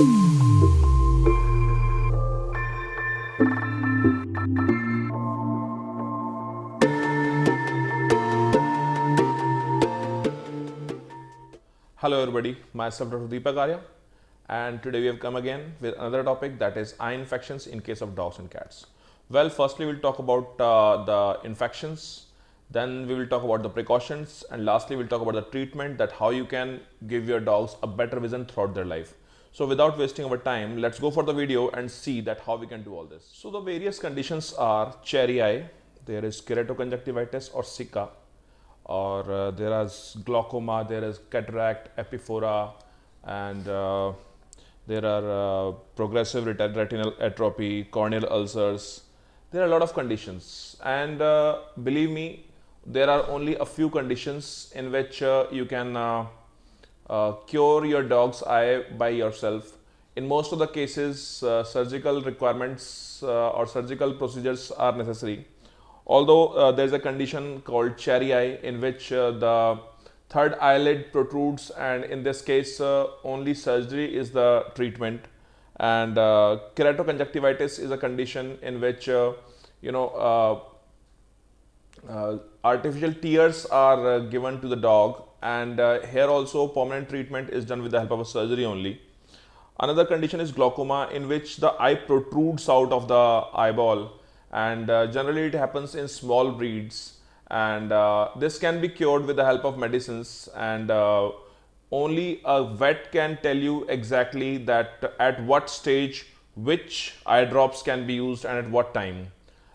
Hello everybody, myself Dr. Deepak Arya, and today we have come again with another topic, that is eye infections in case of dogs and cats. Well, firstly we'll talk about the infections, then we will talk about the precautions, and lastly we'll talk about the treatment, that how you can give your dogs a better vision throughout their life. So without wasting our time, let's go for the video and see that how we can do all this. So the various conditions are cherry eye, there is keratoconjunctivitis or Sika, or there is glaucoma, there is cataract, epiphora, and there are progressive retinal atrophy, corneal ulcers. There are a lot of conditions, and believe me, there are only a few conditions in which you can cure your dog's eye by yourself. In most of the cases, surgical requirements or surgical procedures are necessary. Although there is a condition called cherry eye, in which the third eyelid protrudes, and in this case only surgery is the treatment. And keratoconjunctivitis is a condition in which artificial tears are given to the dog, and here also permanent treatment is done with the help of a surgery only. Another condition is glaucoma, in which the eye protrudes out of the eyeball, and generally it happens in small breeds, and this can be cured with the help of medicines, and only a vet can tell you exactly that at what stage which eye drops can be used and at what time.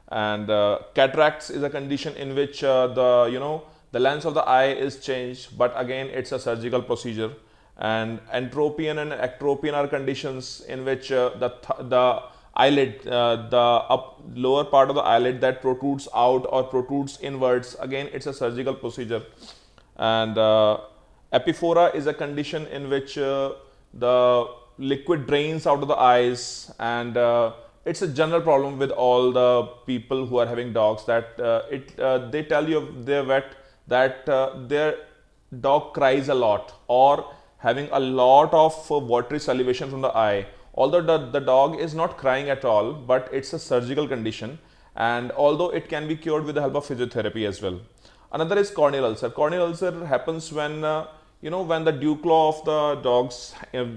And cataracts is a condition in which the lens of the eye is changed, but again it's a surgical procedure. And entropion and ectropion are conditions in which the eyelid, the lower part of the eyelid that protrudes out or protrudes inwards, again it's a surgical procedure. And epiphora is a condition in which the liquid drains out of the eyes, and it's a general problem with all the people who are having dogs, that they tell you, their vet, that their dog cries a lot or having a lot of watery salivation from the eye, although the dog is not crying at all, but it's a surgical condition, and although it can be cured with the help of physiotherapy as well. Another is corneal ulcer. Corneal ulcer happens when when the dew claw of the dog's,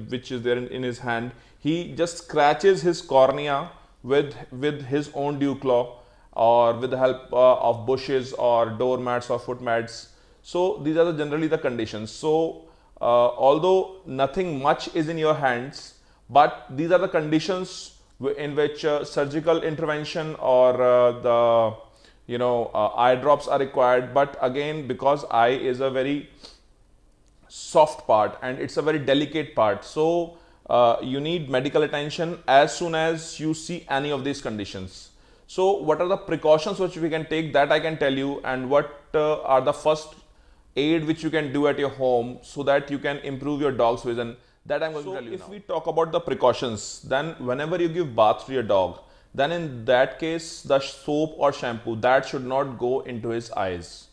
which is there in his hand, he just scratches his cornea with his own dew claw, or with the help of bushes or doormats or foot mats. So these are generally the conditions. So although nothing much is in your hands, but these are the conditions in which surgical intervention or eye drops are required. But again, because eye is a very soft part and it's a very delicate part, so you need medical attention as soon as you see any of these conditions. So what are the precautions which we can take, that I can tell you, and what are the first aid which you can do at your home so that you can improve your dog's vision, that I'm going to tell you now. If we talk about the precautions, then whenever you give bath to your dog, then in that case the soap or shampoo, that should not go into his eyes.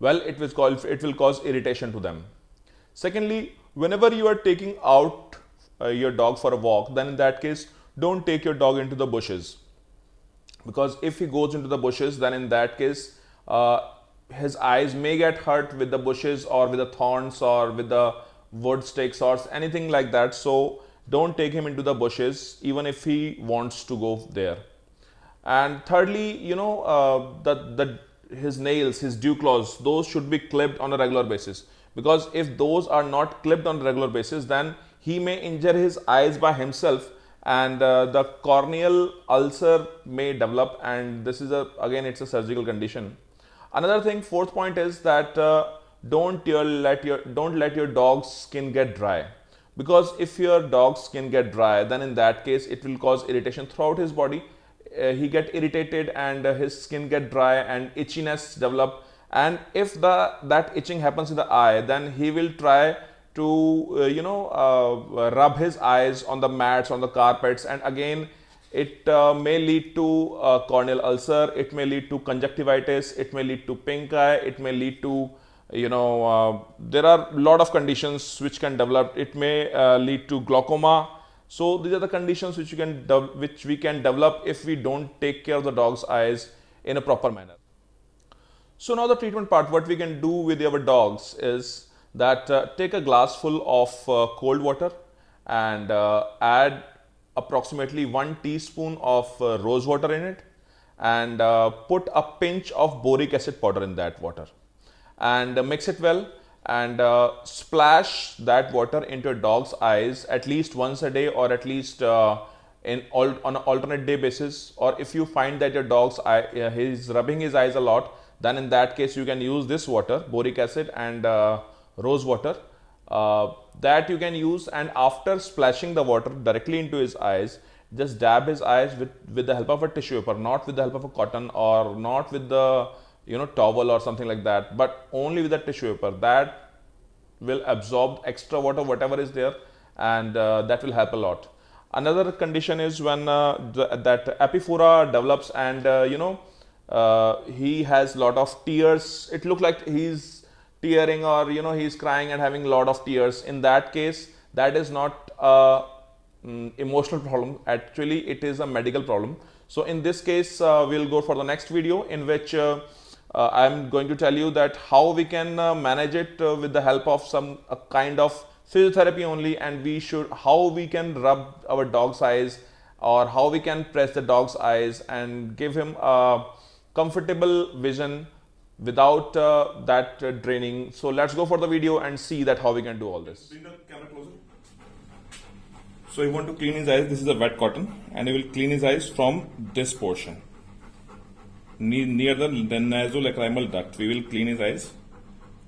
Well, it will cause irritation to them. Secondly, whenever you are taking out your dog for a walk, then in that case don't take your dog into the bushes, because if he goes into the bushes, then in that case his eyes may get hurt with the bushes or with the thorns or with the wood sticks or anything like that. So don't take him into the bushes even if he wants to go there. And thirdly, his nails, his dew claws, those should be clipped on a regular basis, because if those are not clipped on a regular basis, then he may injure his eyes by himself, and the corneal ulcer may develop, and this is again it's a surgical condition. Another thing, fourth point, is that don't let your dog's skin get dry, because if your dog's skin get dry, then in that case it will cause irritation throughout his body. He get irritated and his skin get dry and itchiness develop, and if that itching happens in the eye, then he will try to rub his eyes on the mats, on the carpets, and again it may lead to corneal ulcer, it may lead to conjunctivitis, it may lead to pink eye, it may lead to there are a lot of conditions which can develop. It may lead to glaucoma. So these are the conditions which we can develop if we don't take care of the dog's eyes in a proper manner. So now the treatment part, what we can do with our dogs is that take a glass full of cold water and add approximately 1 teaspoon of rose water in it, and put a pinch of boric acid powder in that water, and mix it well, and splash that water into your dog's eyes at least once a day, or at least on an alternate day basis. Or if you find that your dog's eye, he's rubbing his eyes a lot, then in that case you can use this water, boric acid and rose water, that you can use. And after splashing the water directly into his eyes, just dab his eyes with the help of a tissue paper, not with the help of a cotton, or not with the towel or something like that, but only with the tissue paper. That will absorb extra water whatever is there, and that will help a lot. Another condition is when that epiphora develops, and he has lot of tears. It looks like he's tearing, or he's crying and having a lot of tears. In that case, that is not a emotional problem. Actually, it is a medical problem. So in this case, we'll go for the next video, in which I'm going to tell you that how we can manage it with the help of a kind of physiotherapy only, and how we can rub our dog's eyes, or how we can press the dog's eyes and give him a comfortable vision without that draining. So let's go for the video and see that how we can do all this. Bring the camera closer. So you want to clean his eyes. This is a wet cotton, and you will clean his eyes from this portion near the nasolacrimal duct. We will clean his eyes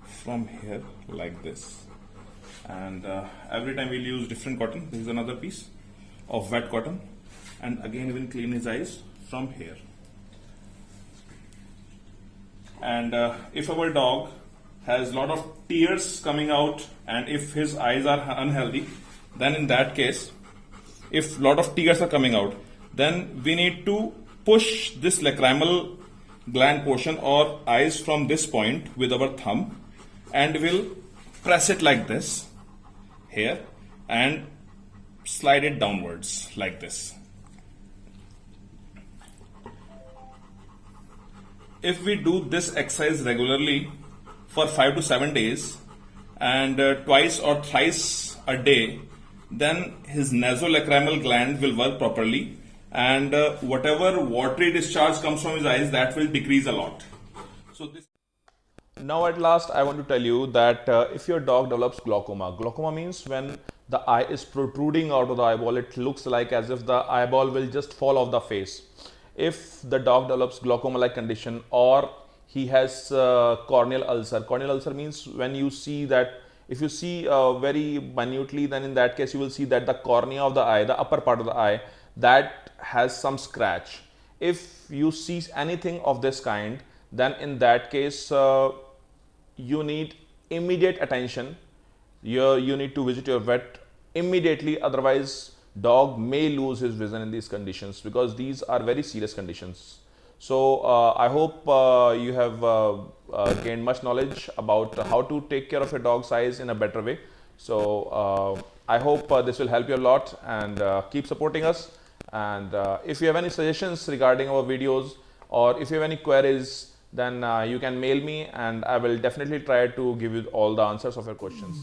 from here like this, and every time we'll use different cotton. This is another piece of wet cotton, and again we will clean his eyes from here. And if our dog has lot of tears coming out, and if his eyes are unhealthy, then in that case, if lot of tears are coming out, then we need to push this lacrimal gland portion or eyes from this point with our thumb, and we'll press it like this here and slide it downwards like this. If we do this exercise regularly for 5 to 7 days, and twice or thrice a day, then his nasolacrimal gland will work properly, and whatever watery discharge comes from his eyes, that will decrease a lot. So this. Now at last I want to tell you that if your dog develops glaucoma means when the eye is protruding out of the eyeball, it looks like as if the eyeball will just fall off the face. If the dog develops glaucoma-like condition, or he has corneal ulcer means when you see that, if you see very minutely, then in that case you will see that the cornea of the eye, the upper part of the eye, that has some scratch. If you see anything of this kind, then in that case you need immediate attention. You need to visit your vet immediately, otherwise dog may lose his vision in these conditions, because these are very serious conditions. So I hope you have gained much knowledge about how to take care of your dog's eyes in a better way. So I hope this will help you a lot, and keep supporting us. And if you have any suggestions regarding our videos, or if you have any queries, then you can mail me, and I will definitely try to give you all the answers of your questions.